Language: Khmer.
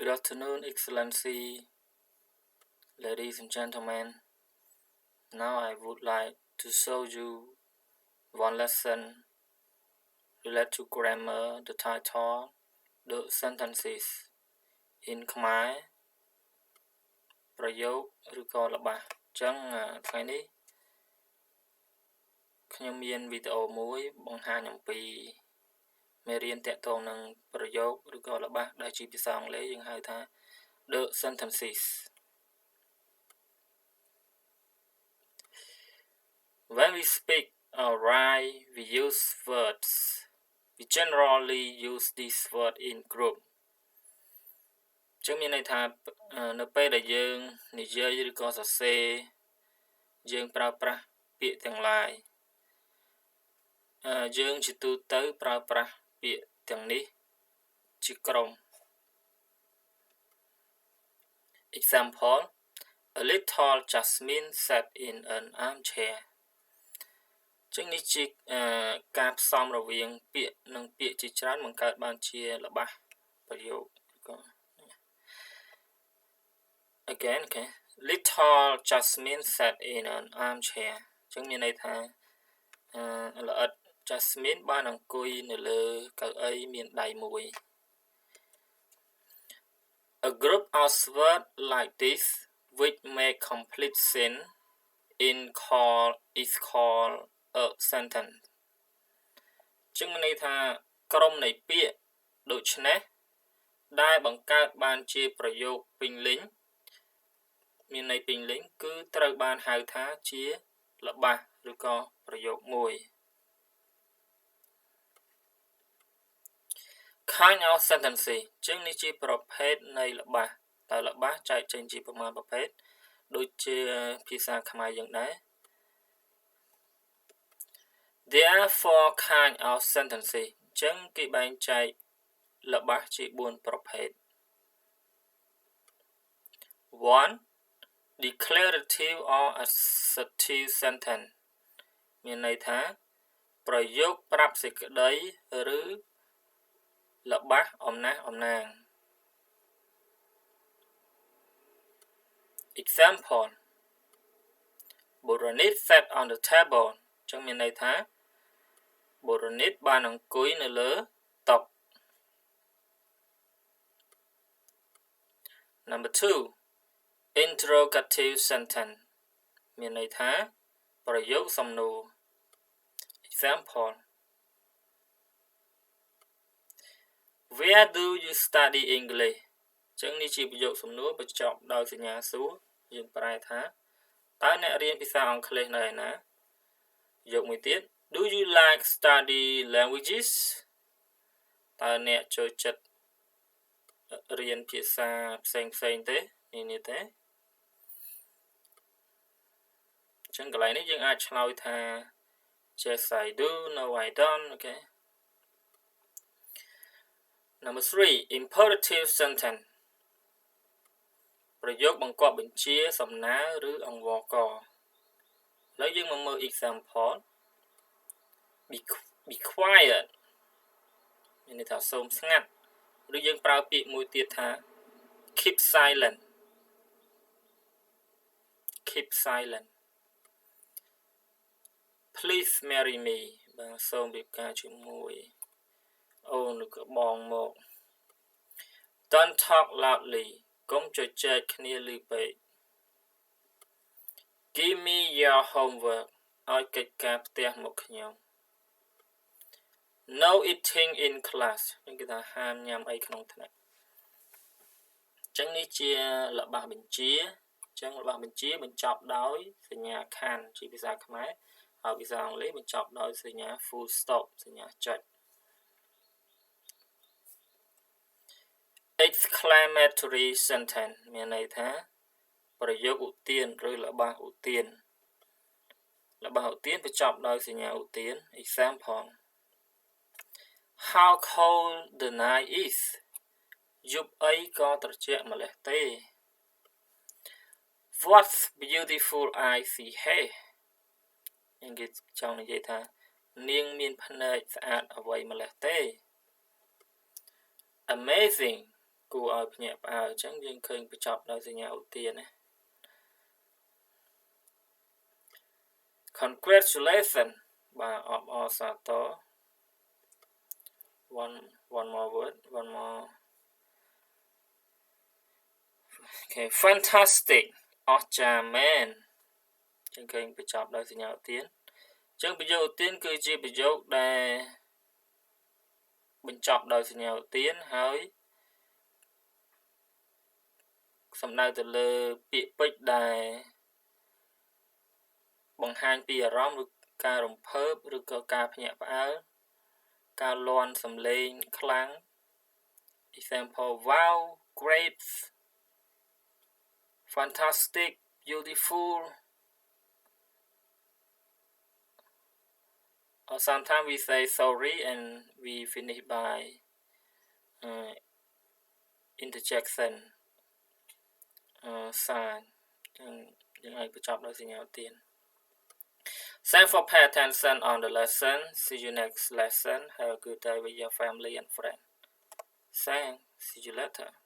Good afternoon, Excellency, ladies and gentlemen. Now I would like to show you one lesson related to grammar, the title, the sentences in Khmer ប្រយោគឬក៏ល្បះអញ្ចឹងថ្ងៃនេះខ្ញុំមានវីដេអូមួយបង្ហាញអំពីមេរៀនតាក់ទងនឹងប្រយោគឬក៏ល្បះដែលជាភាសាអង់គ្លេសយើងហៅថា the sentences. When we speak or write, we use words. We generally use these words in group. ចឹងមានន័យថានៅពេលដែលយើងនិយាយឬក៏សរសេរយើងប្រើប្រាស់ពាក្យទាំងឡាយយើងជាទូទៅប្រើប្រាស់ពាក្យទាំងនេះជាក្រុម Example: A little Jasmine sat in an armchair. ចឹងនេះជាការផ្សំរវាងពាក្យនិងពាក្យជាច្រើនបង្កើតបានជាល្បះប្រយោគក៏ Again, okay. Little Jasmine sat in an armchair. ចឹងមានន័យថាល្អិត Jasmine បានអង្គុយនៅលើកៅអីមានដៃមួយ A group of words like this which make complete sense is called a sentence. ចឹងមានន័យថាក្រុមនៃពាក្យដូចនេះដែលបង្កើតបានជាប្រយោគពេញលេញមានន័យពេញលេញគឺត្រូវបានហៅថាជាល្បះឬក៏ប្រយោគមួយ Kind of sentences ចឹងនេះជាប្រភេទនៃល្បះតើល្បះចែកចេញជាប្រមាណប្រភេទដូចជាភាសាខ្មែរយើងដែរ There are 4 kind of sentences ចឹងគេបែងចែកល្បះជា4ប្រភេទ 1. Declarative or assertive sentence មានន័យថាប្រយោគប្រាប់សេចក្តីឬល្បះអំណះអំណាង Example: Boronit sat on the table ចឹងមានន័យថា Boronit បានអង្គុយនៅលើតុ Number 2. Interrogative sentence មានន័យថាប្រយោគសំណួរ Example: Where do you study English ចឹងនេះជាប្រយោគសំណួរបញ្ចប់ដោយសញ្ញាសួរយើងប្រែថាតើអ្នករៀនភាសាអង់គ្លេសនៅឯណាយកមួយទៀត Do you like study languages តើអ្នកចូលចិត្តរៀនភាសាផ្សេងទេនេះទេចឹងកន្លែងនេះយើងអាចឆ្លើយថា Yes I do No I don't okay Number 3 imperative sentence ប្រយោគបង្គាប់បញ្ជាសំណើឬអង្វរកឥឡូវយើងមកមើល example be quiet មានន័យថាសូមស្ងាត់ឬយើងប្រើពាក្យមួយទៀតថា keep silent Please marry me បាទសូមរៀបការជាមួយអូនឬក៏បងមក Don't talk loudly កុំជជែកគ្នាឮពេក Give me your homework ឲ្យកិច្ចការផ្ទះមកខ្ញុំ No eating in class នេះគេថាហាមញ៉ាំអីក្នុងថ្នាក់ចឹងនេះជាល្បះបញ្ជាចឹងល្បះបញ្ជាបញ្ចប់ដោយសញ្ញាខានជាភាសាខ្មែរហើយភាសាអង់គ្លេសបញ្ចប់ដោយសញ្ញា full stop សញ្ញាចុច Exclamatory sentence មានន័យថាប្រយោគឧទានឬល្បះឧទានបញ្ចប់ដោយសញ្ញាឧទាន Example: How cold the night is យប់អីក៏ត្រជាក់ម្ល៉េះទេ What beautiful eyes she has គេចង់និយាយថានាងមានភ្នែកស្អាតអ្វីម្ល៉េះទេ Amazing គួរឲ្យភ្ញាក់ផ្អើលអញ្ចឹងយើងឃើញបញ្ចប់ដោយសញ្ញាឧទានណា Congratulations បាទអបអរសាទរ one more word one more okay fantastic អស្ចារ្យមែនយើងឃើញបញ្ចប់ដោយសញ្ញាឧទានអញ្ចឹងប្រយោគឧទានគឺជាប្រយោគដែលបញ្ចប់ដោយសញ្ញាឧទានហើយសំដៅទៅលើពាក្យពេចន៍ដែលបង្ហាញពីអារម្មណ៍ឬការរំភើបឬក៏ការភ្ញាក់ផ្អើលការលាន់សំឡេងខ្លាំង example wow great fantastic beautiful or sometimes we say sorry and we finish by interjection sign យើងឲ្យបញ្ចប់ដោយសញ្ញាឧទាន Thanks for pay attention on the lesson. See you next lesson. Have a good day with your family and friends. Thanks. See you later.